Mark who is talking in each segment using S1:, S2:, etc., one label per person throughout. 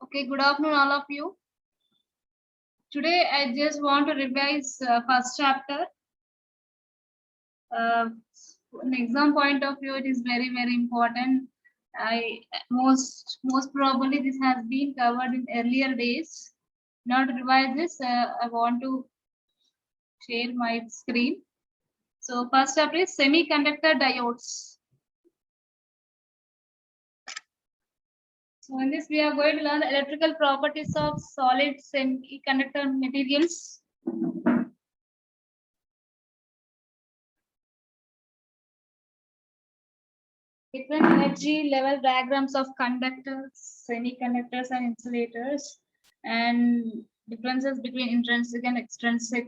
S1: Okay, good afternoon, all of you. Today, I just want to revise first chapter. An exam point of view, it is very, very important. I most probably this has been covered in earlier days. Now to revise this, I want to share my screen. So first chapter is semiconductor diodes. So in this, we are going to learn the electrical properties of solid semiconductor materials. Different energy level diagrams of conductors, semiconductors, and insulators, and differences between intrinsic and extrinsic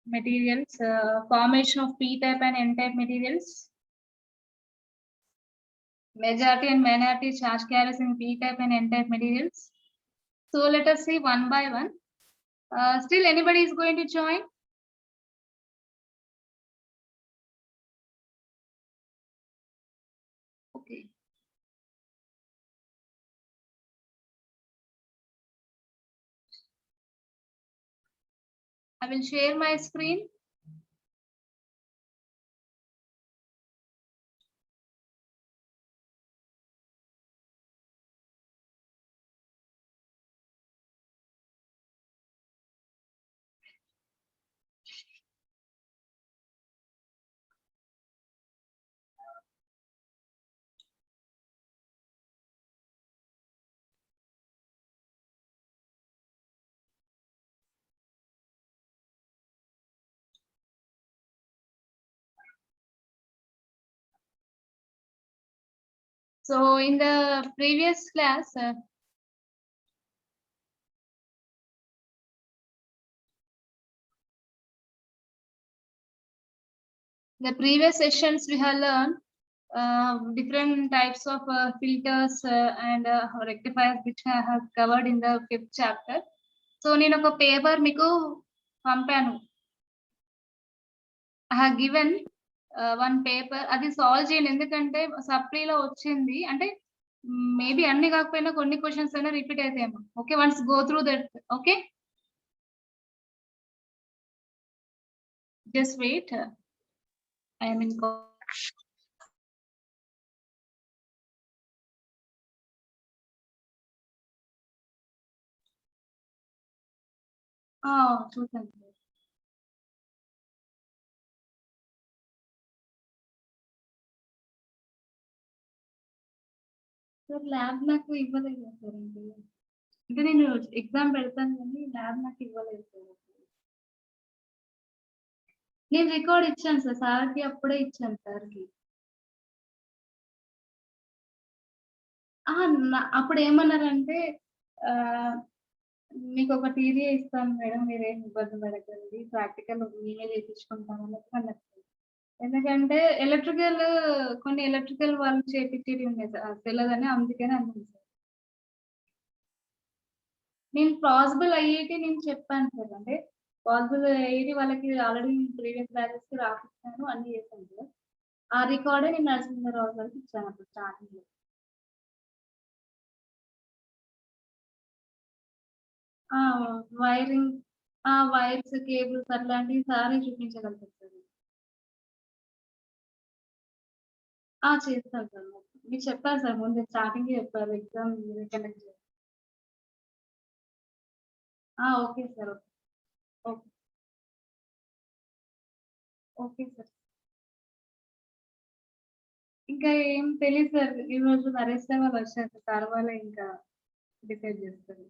S1: materials, formation of p-type and n-type materials, majority and minority charge carriers in p-type and n-type materials. So let us see one by one. Still anybody is going to join? Okay. I will share my screen. So in the previous class, the previous sessions we have learned different types of filters and rectifiers which I have covered in the 5th chapter. So నేను ఒక paper మీకు పంపాను. I have given one paper అది solve చేయండి ఎందుకంటే సప్లీలో వచ్చింది అంటే maybe అన్ని కాకపోయినా కొన్ని క్వశ్చన్స్ అయినా రిపీట్ అవుతాయేమో. Okay, once go through that. Okay, just wait. I am in చూసాను. సార్ ల్యాబ్ నాకు ఇవ్వలేదు సార్. అంటే నేను ఎగ్జామ్ పెడతాను కానీ ల్యాబ్ నాకు ఇవ్వలేదు సార్. నేను రికార్డ్ ఇచ్చాను సార్, సార్కి అప్పుడే ఇచ్చాను సార్కి. అప్పుడు ఏమన్నారంటే మీకు ఒక టీవీ ఇస్తాను మేడం, మీరేం ఇబ్బంది పడకండి, ప్రాక్టికల్ మేమే చేయించుకుంటాం అన్నట్టు అన్నారు. ఎందుకంటే కొన్ని ఎలక్ట్రికల్ వాళ్ళు చేపించేది ఉన్నాయి సార్, తెలియదని అందుకని అన్నాను సార్. నేను పాసిబుల్ అయ్యేటి నేను చెప్పాను సార్, అంటే పాసిబుల్ అయ్యేది వాళ్ళకి ఆల్రెడీ ప్రీవియస్ బ్యాచెస్ కి రాసిస్తాను అన్ని చేశాను సార్. ఆ రికార్డే నేను నరసింహరావు గారికి ఇచ్చాను అప్పుడు స్టార్టింగ్ లో. వైరింగ్, వైర్స్, కేబుల్స్ అట్లాంటివి సారే చూపించగలుగుతారు సార్. చేస్తాను సార్, మీకు చెప్పారు సార్ ముందు స్టార్టింగ్ చెప్పారు ఎగ్జామ్ కండక్ట్ చేస్తారు. Okay sir. Okay okay sir. ఇంకా ఏం తెలియదు సార్, ఈ రోజు నరేష్ వాళ్ళు వచ్చారు సార్, వాళ్ళే ఇంకా డిసైడ్ చేస్తారు.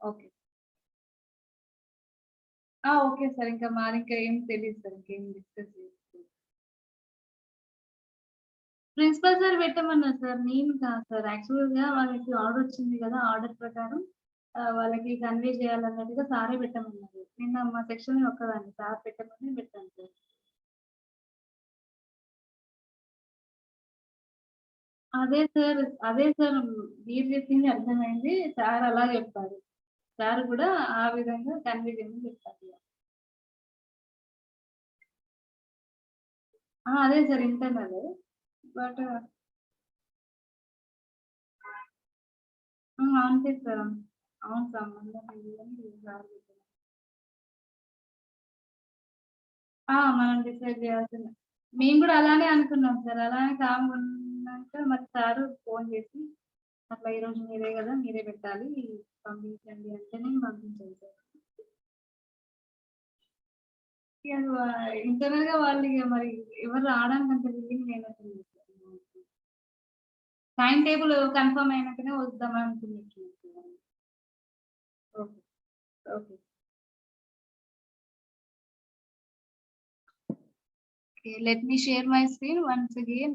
S1: Okay okay sir. ఇంకా ఇంకా ఏం తెలియదు సార్, ఇంకేం డిస్కస్ చేస్తారు. ప్రిన్సిపల్ సార్ పెట్టమన్నారు సార్, నేను కాదు సార్. యాక్చువల్ గా వాళ్ళకి ఆర్డర్ వచ్చింది కదా, ఆర్డర్ ప్రకారం వాళ్ళకి కన్వే చేయాలన్నట్టుగా సారే పెట్టమన్నారు. నిన్న మా సెక్షన్ ఒక్కదాన్ని సార్ పెట్టమని పెట్టాను సార్. అదే సార్ మీరు చెప్పింది అర్థమైంది, సార్ అలా చెప్పారు. సార్ కూడా ఆ విధంగా కన్వే చేయమని చెప్పారు. అదే సార్ ఇంటర్నల్. బట్ ఆన్ చేస్తారా? అవును సంబంధం మనం డిసైడ్ చేయాల్సింది. మేము కూడా అలానే అనుకున్నాం సార్. అలానే కామ్‌గా ఉన్నాక మరి సారు ఫోన్ చేసి అట్లా ఈరోజు మీరే కదా మీరే పెట్టాలి పంపించండి అంటే నేను పంపించాను సార్. ఇక ఇంటర్నల్ గా వాళ్ళు ఇక మరి ఎవరు రావడానికి అంత విల్లింగ్ లేనట్టుంది సార్. టైం టేబుల్ కన్ఫర్మ్ అయినాకనే వద్దామని అనుకున్నట్టుంది sir. Okay. Okay. Okay, let me share my screen once again.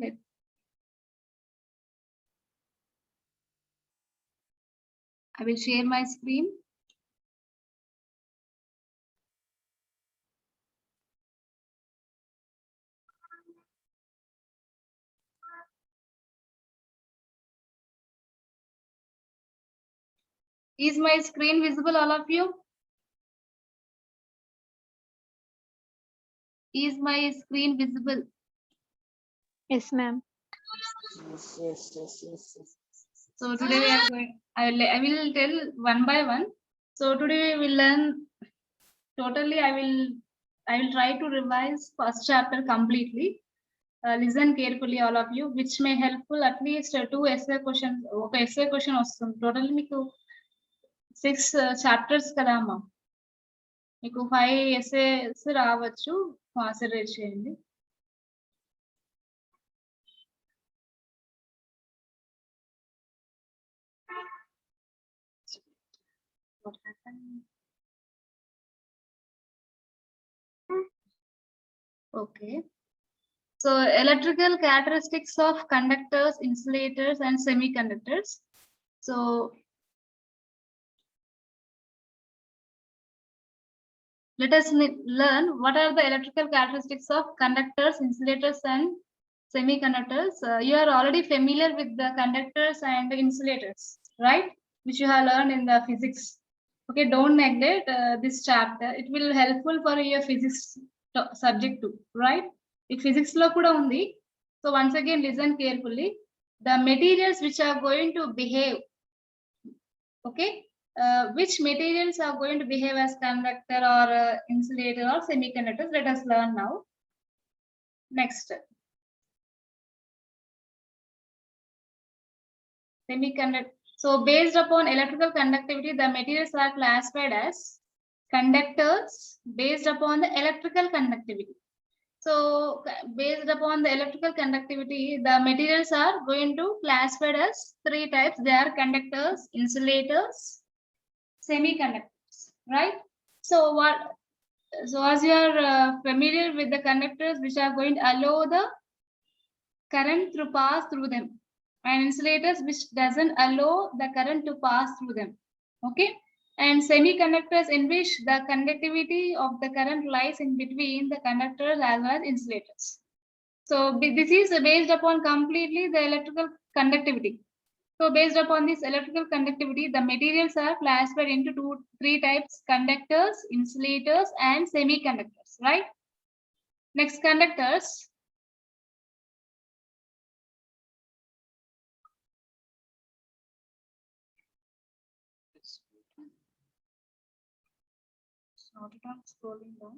S1: I will share my screen. Is my screen visible, all of you? Is my screen visible?
S2: Yes, ma'am.
S3: Yes.
S1: So today we are going, I will tell one by one. So today we will learn totally. I will try to revise first chapter completely. Listen carefully, all of you, which may helpful at least 2 essay questions. Okay, essay question awesome. Totally మీకు 6 chapters కదా అమ్మా. మీకు 5 essays రావచ్చు. Consider చేయండి. What happened? Okay. So electrical characteristics of conductors, insulators, and semiconductors. So let us learn what are the electrical characteristics of conductors, insulators, and semiconductors. You are already familiar with the conductors and the insulators, right? Which you have learned in the physics. Okay, don't neglect this chapter. It will helpful for your physics subject too, right? If physics lo kuda undi. So once again, listen carefully. The materials which are going to behave, okay, which materials are going to behave as conductor or insulator or semiconductors. Let us learn now. Next, semiconductor. So based upon electrical conductivity, the materials are classified as conductors based upon the electrical conductivity. So based upon the electrical conductivity, the materials are going to classified as 3 types. They are conductors, insulators, semiconductors, right? So as you are familiar with the conductors which are going to allow the current to pass through them, and insulators which doesn't allow the current to pass through them, okay? And semiconductors in which the conductivity of the current lies in between the conductors as well as insulators. So this is based upon completely the electrical conductivity. So based upon this electrical conductivity, the materials are classified into 3 types: conductors, insulators, and semiconductors, right? Next, conductors. Scrolling down.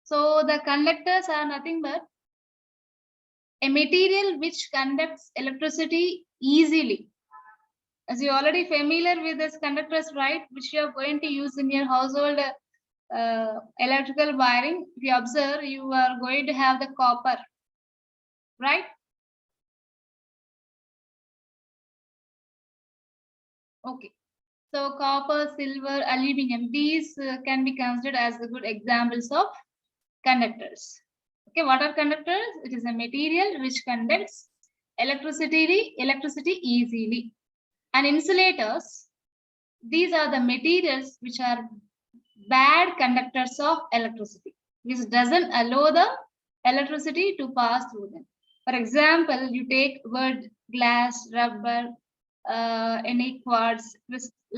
S1: So the conductors are nothing but a material which conducts electricity easily. As you already familiar with this conductors, right, which you are going to use in your household electrical wiring. If you observe, you are going to have the copper, right? Okay. So copper, silver, aluminum, these can be considered as the good examples of conductors. Okay, what are conductors? It is a material which conducts electricity easily. And insulators, these are the materials which are bad conductors of electricity, which doesn't allow the electricity to pass through them. For example, you take wood, glass, rubber, any quartz,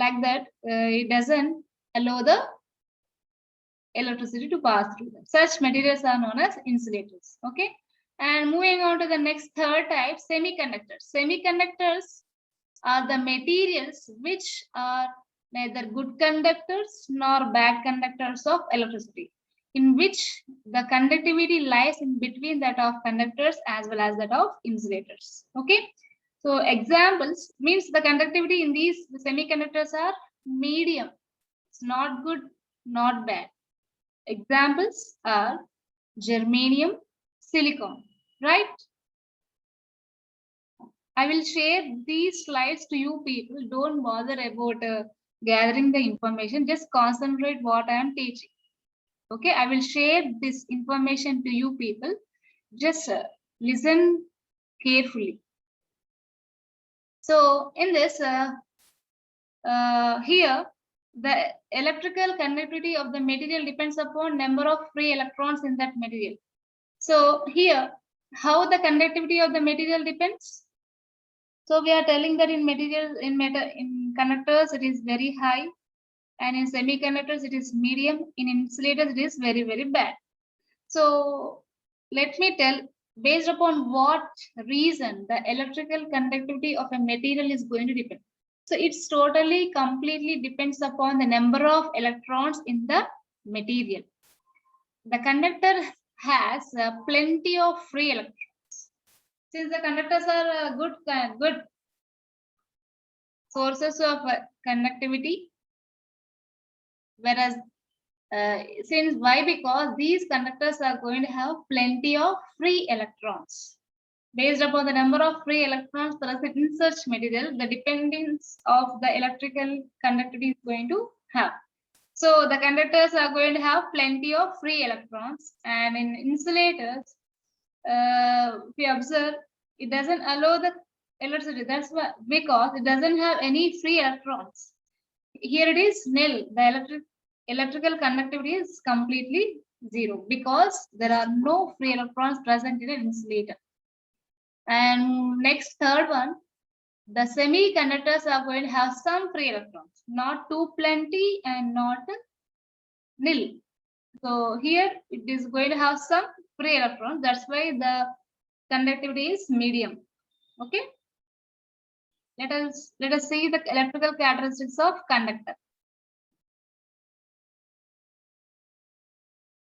S1: like that, it doesn't allow the electricity to pass through them. Such materials are known as insulators. Okay, and moving on to the next third type, semiconductors. Semiconductors are the materials which are neither good conductors nor bad conductors of electricity, in which the conductivity lies in between that of conductors as well as that of insulators. Okay. So examples means the conductivity in these semiconductors are medium. It's not good, not bad. Examples are germanium, silicon, right? I will share these slides to you people. Don't bother about gathering the information. Just concentrate what I am teaching. Okay, I will share this information to you people. Just listen carefully. So in this, here, the electrical conductivity of the material depends upon number of free electrons in that material. So here, how the conductivity of the material depends? So we are telling that in materials, in conductors, it is very high, and in semiconductors, it is medium. In insulators, it is very, very bad. So let me tell, based upon what reason the electrical conductivity of a material is going to depend. So it's totally, completely depends upon the number of electrons in the material. The conductor has plenty of free electrons. Since the conductors are good sources of conductivity, whereas since why? Because these conductors are going to have plenty of free electrons. Based upon the number of free electrons present in such material, the dependence of the electrical conductivity is going to have. So the conductors are going to have plenty of free electrons, and in insulators, if you observe, it doesn't allow the electricity. That's why, because it doesn't have any free electrons. Here it is nil. The electrical conductivity is completely zero because there are no free electrons present in an insulator. And next, third one, the semiconductors are going to have some free electrons, not too plenty and not nil. So here it is going to have some free electrons. That's why the conductivity is medium. Okay. Let us see the electrical characteristics of conductor.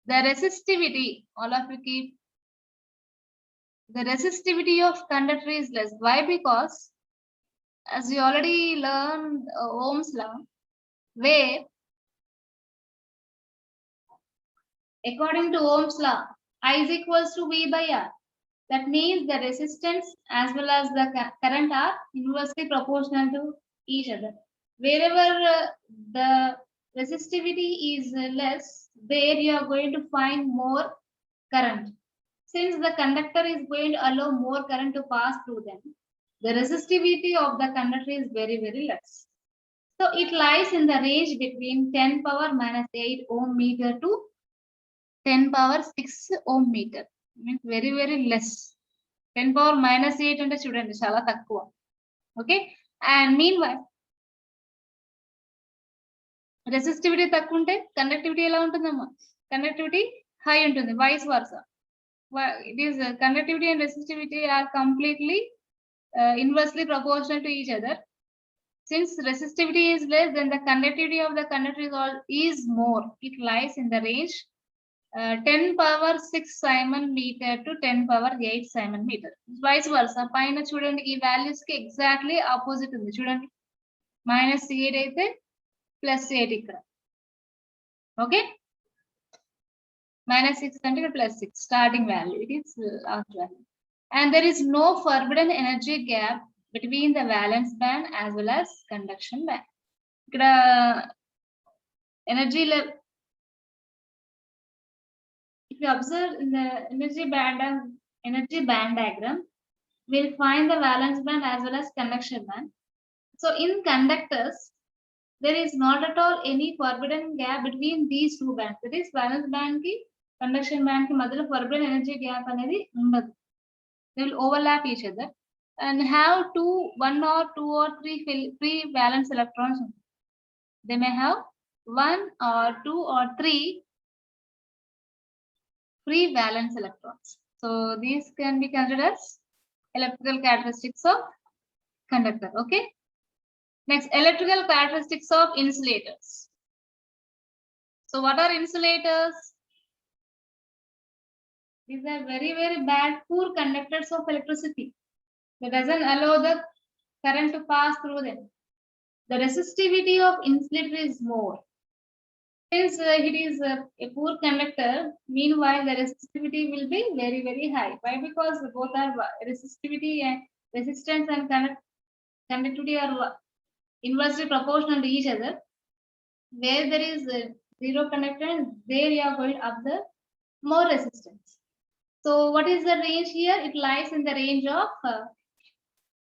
S1: The resistivity, all of you keep. The resistivity of conductor is less. Why? Because as you already learned Ohm's law, where according to Ohm's law, I is equals to V by R. That means the resistance as well as the current are inversely proportional to each other. Wherever the resistivity is less, there you are going to find more current. Since the conductor is going to allow more current to pass through them, the resistivity of the conductor is very, very less. So it lies in the range between 10 power minus 8 ohm meter to 10 power 6 ohm meter. Means very, very less. 10 power minus 8 అంటే చూడండి చాలా తక్కువ. Okay. And meanwhile, resistivity తక్కువ ఉంటే conductivity ఎలా ఉంటుందమ్మా? Conductivity high ఉంటుంది. Vice versa. It is conductivity and resistivity are completely inversely proportional to each other. Since resistivity is less, then the conductivity of the conductor is more. It lies in the range 10 power 6 Simon meter to 10 power 8 Simon meter. Vice versa. పైన చూడండి ఈ values కి exactly opposite ఉంది చూడండి. -8 అయితే +8 ఇక్కడ. Okay. -6 అంటే ఇక్కడ +6 starting value. It is last value. And there is no forbidden energy gap between the valence band as well as conduction band. ఇక్కడ energy level, if you observe in the energy band diagram, we'll find the valence band as well as conduction band. So in conductors, there is not at all any forbidden gap between these two bands. That is valence band ki conduction band ki madhyalo forbidden energy gap anedi undadu. They will overlap each other and have 1 or 2 or 3 free valence electrons. They may have 1 or 2 or 3 free valence electrons. So these can be considered as electrical characteristics of conductor. Okay. Next, electrical characteristics of insulators. So what are insulators? These are very, very bad, poor conductors of electricity. That doesn't allow the current to pass through them. The resistivity of insulator is more. Since it is a poor conductor, meanwhile the resistivity will be very, very high. Why? Because both are resistivity and resistance and conductivity are inversely proportional to each other. Where there is zero conductance, there you are going to observe more resistance. So what is the range here? It lies in the range of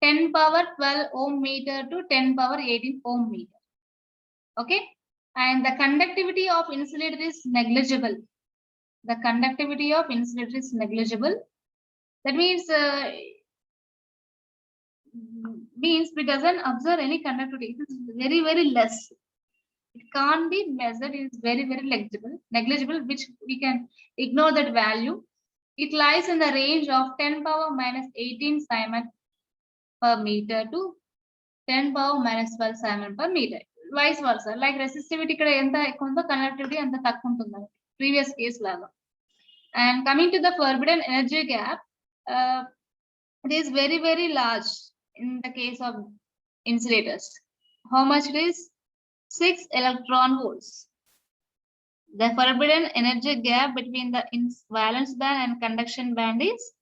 S1: 10 power 12 ohm meter to 10 power 18 ohm meter. Okay. And the conductivity of insulator is negligible. The conductivity of insulator is negligible. That means it doesn't observe any conductivity. It is very, very less. It can't be measured. It is very, very negligible, which we can ignore that value. It lies in the range of 10 power minus 18 Simon per meter to 10 power minus 12 Simon per meter. Vice versa. Like resistivity ikkada enta ekku undo, conductivity anta takku untundi. Previous case laga. And coming to the forbidden energy gap, it is very, very large in the case of insulators. How much it is? 6 electron volts. The forbidden energy gap between the valence band and conduction band is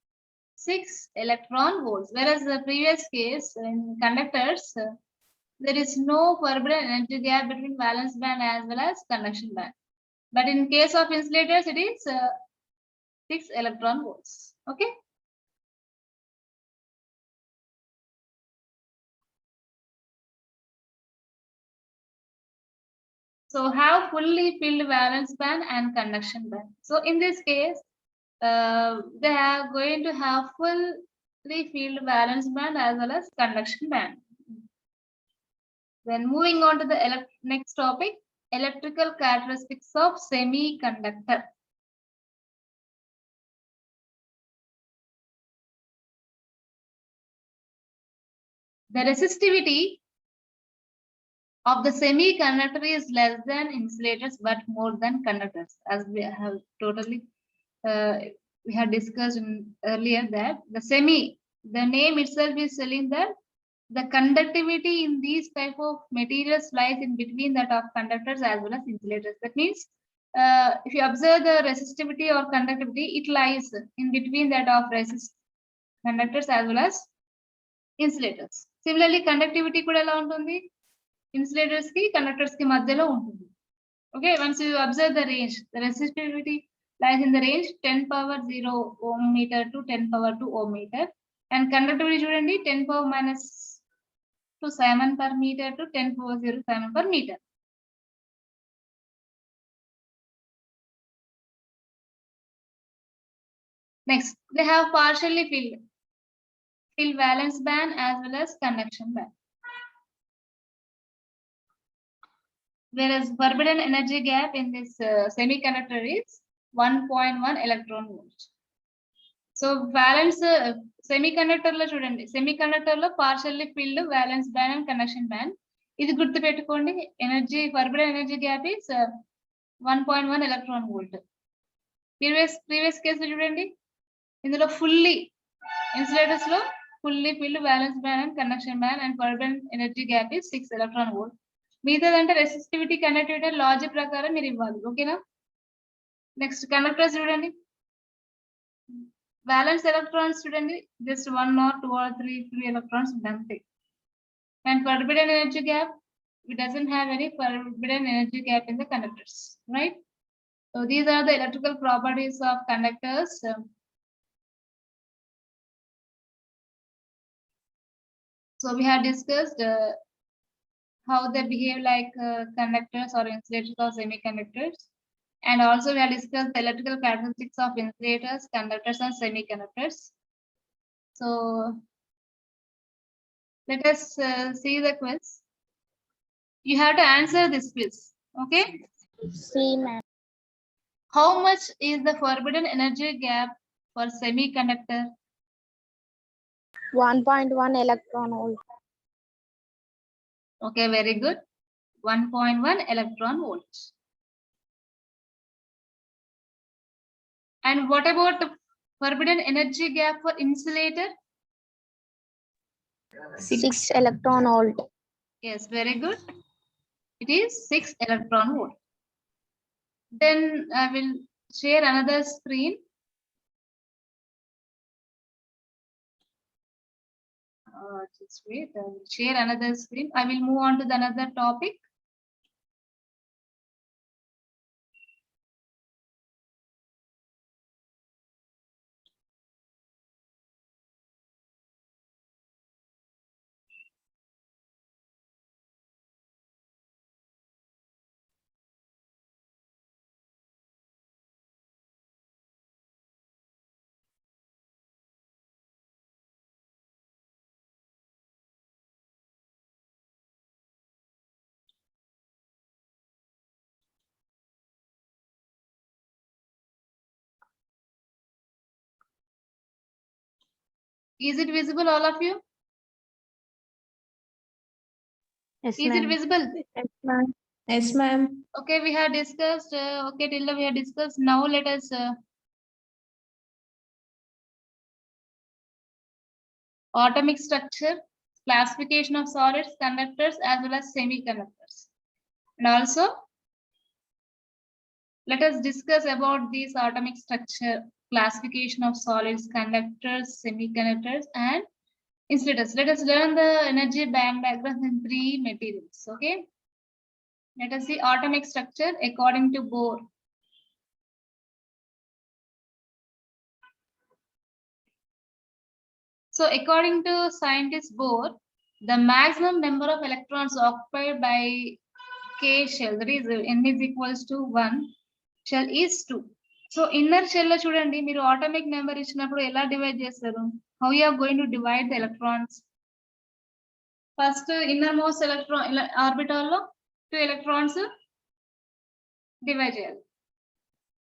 S1: 6 electron volts. Whereas the previous case in conductors, there is no forbidden energy gap between valence band as well as conduction band. But in case of insulators, it is 6 electron volts. Okay. So have fully filled valence band and conduction band. So in this case, they are going to have fully filled valence band as well as conduction band. Then moving on to the next topic, electrical characteristics of semiconductor. The resistivity of the semiconductor is less than insulators but more than conductors, as we have we have discussed earlier that the name itself is telling that the conductivity in these type of materials lies in between that of conductors as well as insulators. That means if you observe the resistivity or conductivity, it lies in between that of conductors as well as insulators. Similarly, conductivity kuda ela untundi, insulators ki conductors ki madhyalo untundi. Okay, once you observe the range, the resistivity lies in the range 10 power 0 ohm meter to 10 power 2 ohm meter, and conductivity chudandi 10 power minus 2 Simon per meter to 10 power 0 Simon per meter. Next, they have partially filled valence band as well as conduction band. Whereas forbidden energy gap in this semiconductor is 1.1 electron volts. So valence semiconductor lo chudandi, semiconductor lo partially filled valence band and conduction band. Idi gurtu pettukondi, energy forbidden energy gap is 1.1 electron volt. Previous case lo chudandi, indulo fully insulators lo fully filled valence band and conduction band, and forbidden energy gap is 6 electron volt. మిగతాదంటే resistivity conductivity logic ప్రకారం మీరు ఇవ్వాలి. ఓకేనా. Next conductors చూడండి, valence electrons చూడండి, just 1 or 2 or 3 electrons అంతే. And forbidden energy gap, it doesn't have any forbidden energy gap in the conductors, right? So these are the electrical properties of conductors. So we have discussed how they behave like conductors or insulators or semiconductors. And also we have discussed the electrical characteristics of insulators, conductors and semiconductors. So let us see the quiz. You have to answer this quiz. Okay.
S2: See, ma'am.
S1: How much is the forbidden energy gap for semiconductor?
S2: 1.1 electron volt.
S1: Okay, very good. 1.1 electron volts. And what about the forbidden energy gap for insulator?
S2: 6 electron volt.
S1: Yes, very good. It is 6 electron volt. Then I will share another screen. Just wait, I will share another screen. I will move on to the another topic. Is it visible, all of you?
S2: Yes,
S1: Is it
S2: ma'am.
S1: visible?
S2: Yes, ma'am.
S3: Yes, ma'am.
S1: Okay, we have discussed. Okay, till now we have discussed. Now let us atomic structure, classification of solids, conductors, as well as semiconductors. And also, let us discuss about these atomic structure, classification of solids, conductors, semiconductors, and insulators. Let us learn the energy band diagrams in 3 materials. Okay. Let us see atomic structure according to Bohr. So according to scientist Bohr, the maximum number of electrons occupied by K shell, that is n is equals to 1, shell is 2. So inner shell lo chudandi meeru atomic number ఇచ్చినప్పుడు ఎలా divide చేస్తారు? How you are going to divide the electrons? First innermost electron orbital lo 2 electrons divide చేయాలి.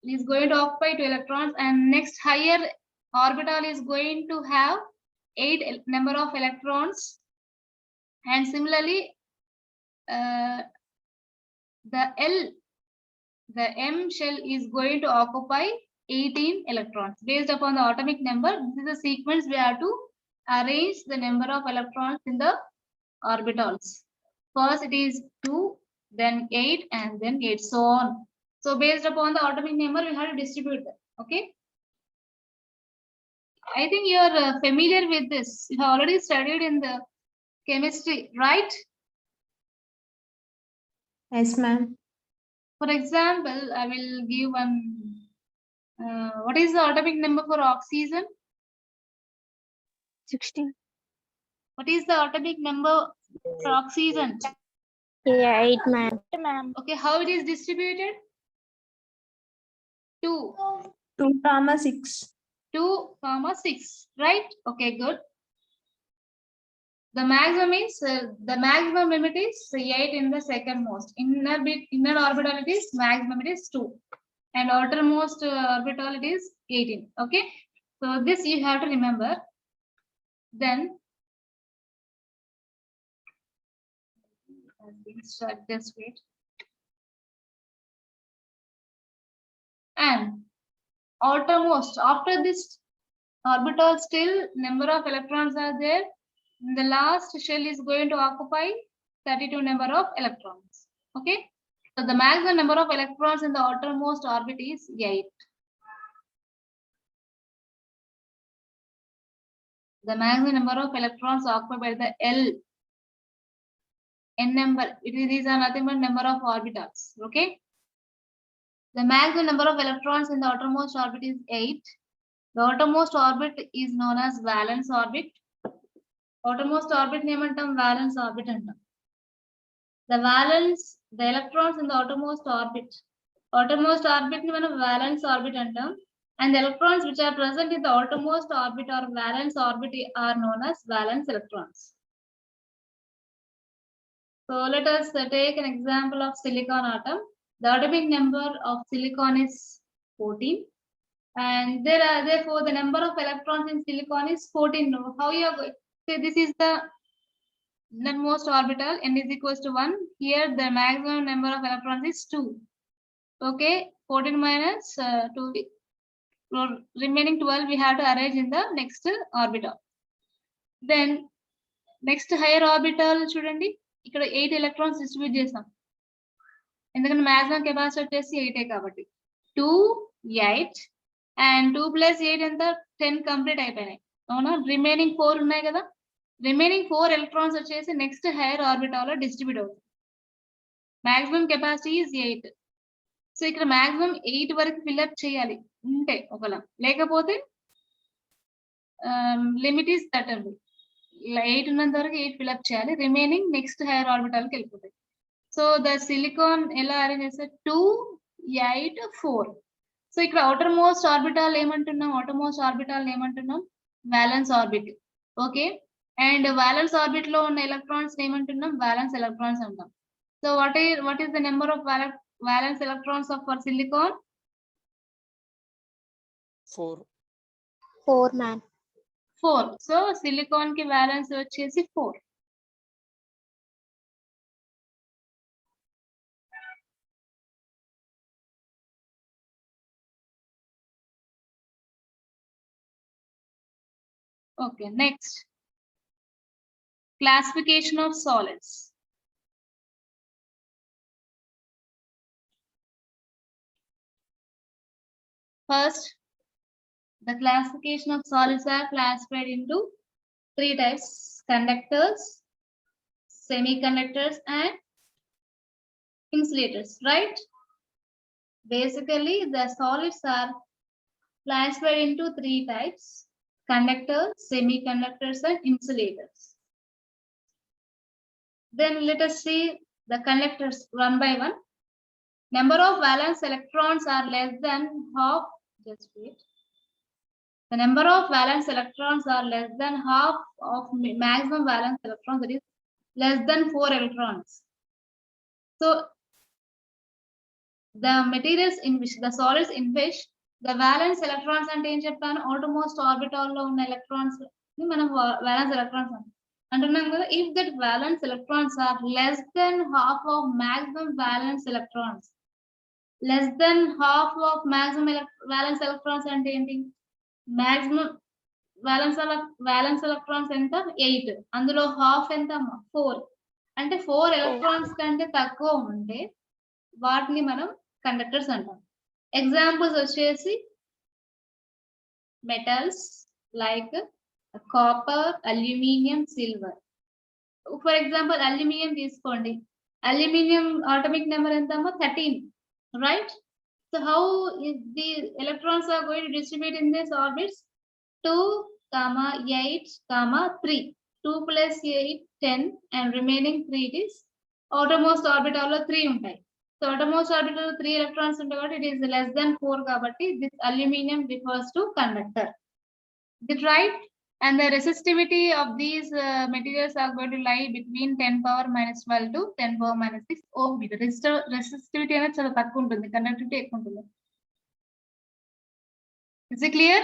S1: It is going to occupy 2 electrons, and next higher orbital is going to have 8 number of electrons, and similarly the M shell is going to occupy 18 electrons. Based upon the atomic number, this is the sequence we have to arrange the number of electrons in the orbitals. First it is 2, then 8, and then 8, so on. So based upon the atomic number, we have to distribute them. Okay. I think you are familiar with this. You have already studied in the chemistry, right?
S3: Yes, ma'am.
S1: For example, I will give one. What is the atomic number for oxygen?
S2: 16.
S1: What is the atomic number for oxygen?
S2: Yeah, 8, ma'am.
S1: Okay, how it is distributed? 2.
S3: 2,6.
S1: 2,6, right? Okay, good. The maximum is the maximum limit is 8 in the second most. Inner orbital it is maximum it is 2, and outermost orbital it is 18. Okay, so this you have to remember. Then just wait. And outermost, after this orbital, still number of electrons are there. The last shell is going to occupy 32 number of electrons. Okay, so the maximum number of electrons in the outermost orbit is 8. The maximum number of electrons occupied by the n number, these are nothing but number of orbitals. Okay, the maximum number of electrons in the outermost orbit is 8. The outermost orbit is known as valence orbit. Outermost orbit name antam valence orbit antam. The electrons in the outermost orbit ni manam valence orbit antam, and the electrons which are present in the outermost orbit or valence orbit are known as valence electrons. So let us take an example of silicon atom. The atomic number of silicon is 14, and therefore the number of electrons in silicon is 14. How you are going? So this is the innermost orbital n is equals to 1. Here the maximum number of electrons is 2. Okay, 14 minus 2, remaining 12 we have to arrange in the next orbital. Then next higher orbital చూడండి, ఇక్కడ 8 electrons distribute చేసాం, ఎందుకంటే maximum capacity వచ్చేసి 8 కాబట్టి 2 8 and 2 plus 8 ఎంత 10 complete అయిపోయినాయి అవునా. Remaining 4 ఉన్నాయి కదా, రిమైనింగ్ 4 electrons వచ్చేసి నెక్స్ట్ హైయర్ ఆర్బిటాల్ లో డిస్ట్రిబ్యూట్ అవుతుంది. Maximum capacity is 8. సో ఇక్కడ మాక్సిమం 8 వరకు ఫిల్అప్ చేయాలి ఉంటే ఒకలా, లేకపోతే లిమిట్ ఈస్ దట్ అండి, 8 ఉన్నంత వరకు 8 ఫిల్అప్ చేయాలి, రిమైనింగ్ నెక్స్ట్ హైయర్ ఆర్బిటాల్ కి వెళ్ళిపోతాయి. సో ద సిలికాన్ ఎలా అరేంజ్ చేస్తే 2 8 4. సో ఇక్కడ అవుటర్ మోస్ట్ ఆర్బిటాల్ ఏమంటున్నాం, valence orbit. Okay, and valence orbit లో ఉన్న ఎలక్ట్రాన్స్ ఏమంటున్నాం, వ్యాలెన్స్ ఎలక్ట్రాన్స్ అంటాం. So what is the number of valence electrons of for silicon?
S2: 4. 4 ma'am.
S1: 4. So silicon కి valence వచ్చేసి 4. Okay, next, classification of solids. First, the classification of solids are classified into 3 types: conductors, semiconductors, and insulators, right? Basically, the solids are classified into 3 types: conductors, semiconductors, and insulators. Then let us see the conductors one by one. Number of valence electrons are less than half. Just wait. The number of valence electrons are less than half of maximum valence electrons, that is less than 4 electrons. So the materials in which, the solids in which the valence electrons అంటే ఏం చెప్పాను, outermost orbital లో ఉన్న electrons ని మనం valence electrons అంటున్నాం కదా. If that valence electrons are less than half of maximum valence electrons, less than half of maximum valence electrons అంటే ఏంటి, maximum valence electrons ఎంత 8, అందులో హాఫ్ ఎంత 4, అంటే 4 electrons కంటే తక్కువ ఉంటే వాటిని మనం కండక్టర్స్ అంటాం. ఎగ్జాంపుల్స్ వచ్చేసి metals like copper, aluminium, silver. For example aluminium తీసుకోండి, అల్యూమినియం అటామిక్ నెంబర్ ఎంత 13, right? So how the electrons are going to distribute in this orbits? 2, 8, 3. 2 plus 8 10 and remaining 3 is outermost orbital లో 3 ఉంటాయి. So outermost orbital లో 3 electrons ఉంటాయి కాబట్టి it is less than 4 కాబట్టి this aluminum refers to conductor. Is it right? And the resistivity of these materials are going to lie between 10 power minus 12 to 10 power minus 6 ohm meter. Resistivity అనేది చాలా తక్కువ ఉంటుంది, conductivity ఎక్కువ ఉంటుంది. Is it clear?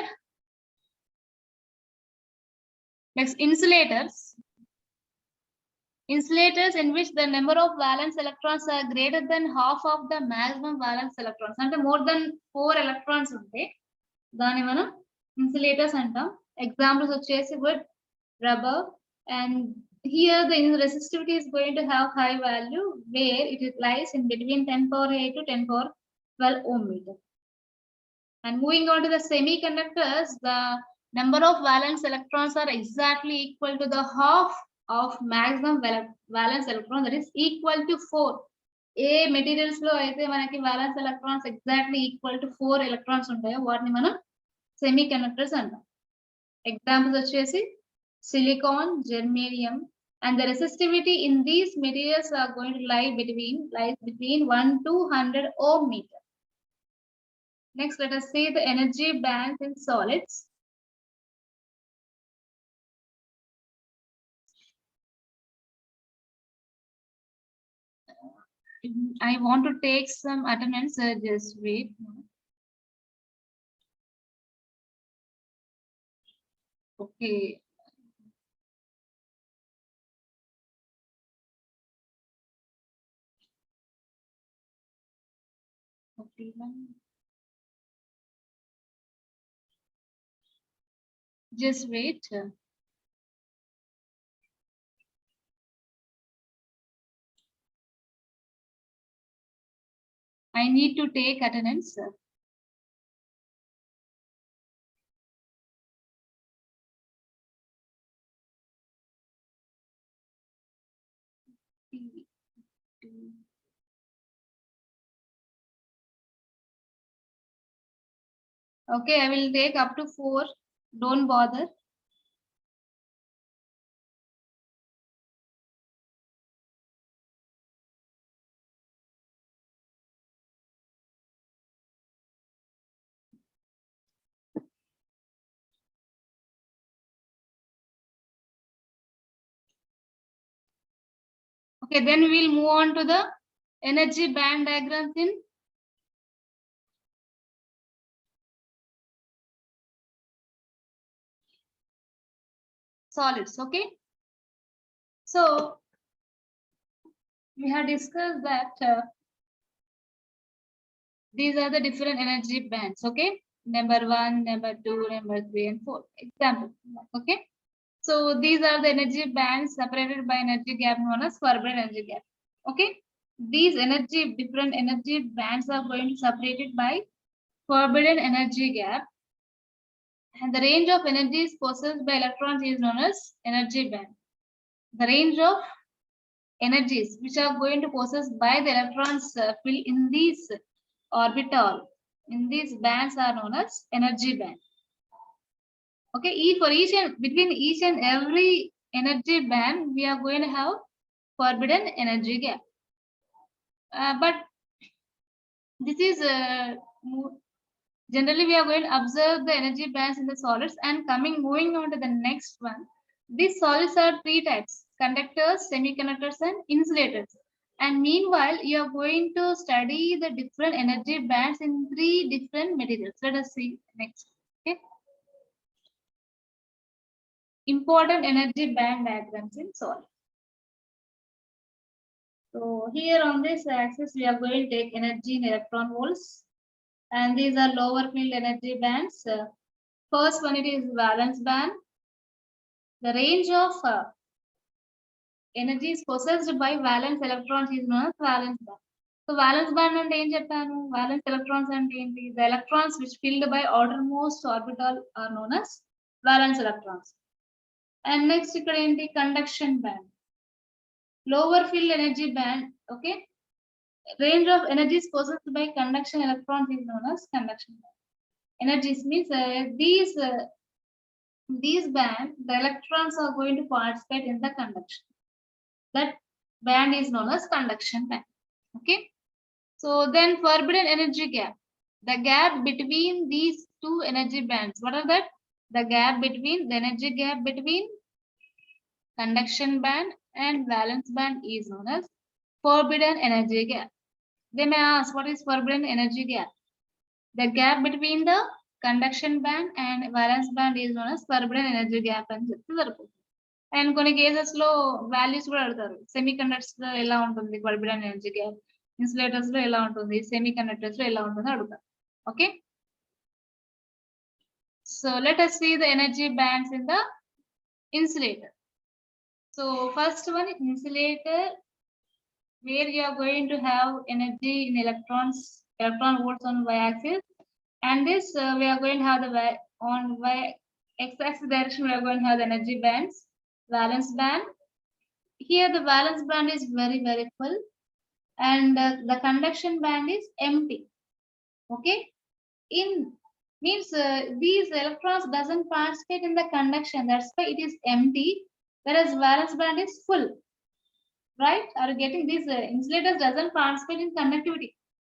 S1: Next, insulators. Insulators in which the number of valence electrons are greater than half of the maximum valence electrons. అంటే more than 4 electrons ఉంటే దాన్ని మనం insulators అంటాం. Examples వచ్చేసి wood, rubber, and here the resistivity is going to have high value where it lies in between 10 power 8 to 10 power 12 ohm meter. And moving on to the semiconductors, the number of valence electrons are exactly equal to the half of maximum valence electron, that is equal to 4. A materials లో అయితే మనకి valence electrons exactly equal to 4 electrons ఉంటాయో వాటిని మనం semiconductors అంటాం. Examples వచ్చేసి silicon, germanium, and the resistivity in these materials are going to lies between 1 to 100 ohm meter. Next, let us see the energy bands in solids. I want to take some attendance, just wait. Okay. T1. Just wait. I need to take attendance. Okay, I will take up to 4. Don't bother. Okay, then we'll move on to the energy band diagrams in solids. Okay, so we have discussed that these are the different energy bands. Okay, number 1, number 2, number 3, and 4. Example. Okay, so these are the energy bands separated by energy gap known as forbidden energy gap. Okay, these different energy bands are going to separated by forbidden energy gap, and the range of energies possessed by electrons is known as energy band. The range of energies which are going to possess by the electrons fill in these orbital in these bands are known as energy band. Okay, between each and every energy band we are going to have forbidden energy gap. But this is generally we are going to observe the energy bands in the solids, and moving on to the next one. These solids are 3 types: conductors, semiconductors, and insulators. And meanwhile, you are going to study the different energy bands in 3 different materials. Let us see next. Okay. Important energy band diagrams in solids. So here on this axis, we are going to take energy in electron volts. And these are lower field energy bands. First one, it is valence band. The range of energy is possessed by valence electrons is known as valence band. So valence band and ఏం చెప్పాను? Valence electrons and ఏంటి? The electrons which filled by outermost orbital are known as valence electrons. And next ఇక్కడ ఏంటి? Conduction band. Lower field energy band, okay? Range of energies possessed by conduction electrons is known as conduction band. Energies means these band, the electrons are going to participate in the conduction. That band is known as conduction band. Okay. So then forbidden energy gap. The gap between these 2 energy bands. What are that? The gap between the energy gap between conduction band and valence band is known as forbidden energy gap. They may ask, what is forbidden energy gap? The gap between the conduction band and valence band is known as forbidden energy gap అని చెప్తే సరిపోతుంది. And కొన్ని cases లో values కూడా అడుగుతారు. Semi conductors లో ఎలా ఉంటుంది forbidden energy gap, ఇన్సులేటర్స్ లో ఎలా ఉంటుంది, సెమీ కండక్టర్స్ లో ఎలా ఉంటుంది అడుగుతారు. Okay, so let us see the energy bands in the insulator. So first one is insulator, where you are going to have energy in electron volts on y-axis, and this we are going to have the on x-axis direction we are going to have the energy bands. Valence band, here the valence band is very full, and the conduction band is empty. Okay, in means these electrons doesn't participate in the conduction, that's why it is empty, whereas valence band is full. Right? Are you getting these insulators doesn't participate in conductivity,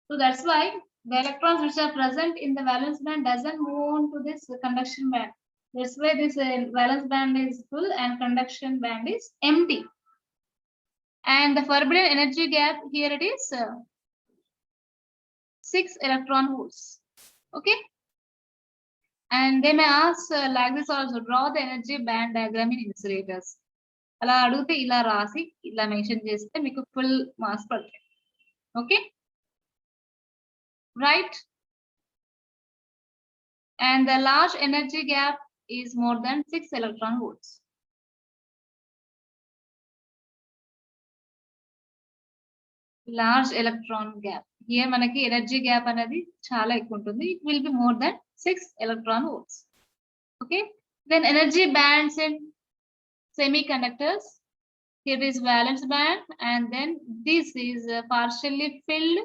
S1: so that's why the electrons which are present in the valence band doesn't move on to this conduction band. That's why this valence band is full and conduction band is empty. And the forbidden energy gap, here it is 6 electron volts. Okay, and they may ask like this also, draw the energy band diagram in insulators. అలా అడిగితే ఇలా రాసి ఇలా mention చేస్తే మీకు full marks పడతాయి. Okay, right? And the large energy gap is more than 6 electron volts. Large electron gap. Here manaki energy gap anadi chala ekku untundi. It will be more than 6 electron volts. Okay. Then energy bands in semiconductors. Here is valence band, and then this is partially filled.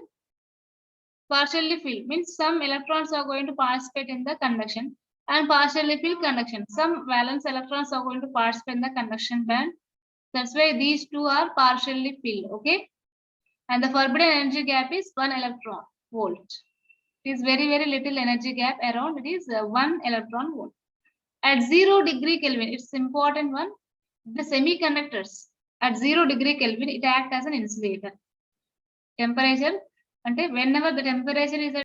S1: Partially filled means some electrons are going to participate in the conduction, and partially filled conduction. Some valence electrons are going to participate in the conduction band. That's why these two are partially filled. Okay. And the forbidden energy gap is 1 electron volt. It is very, very little energy gap around. It is 1 electron volt. At 0 degree Kelvin, it's important one. The semiconductors at 0 degree Kelvin, it acts as an insulator. Temperature, and whenever the temperature is at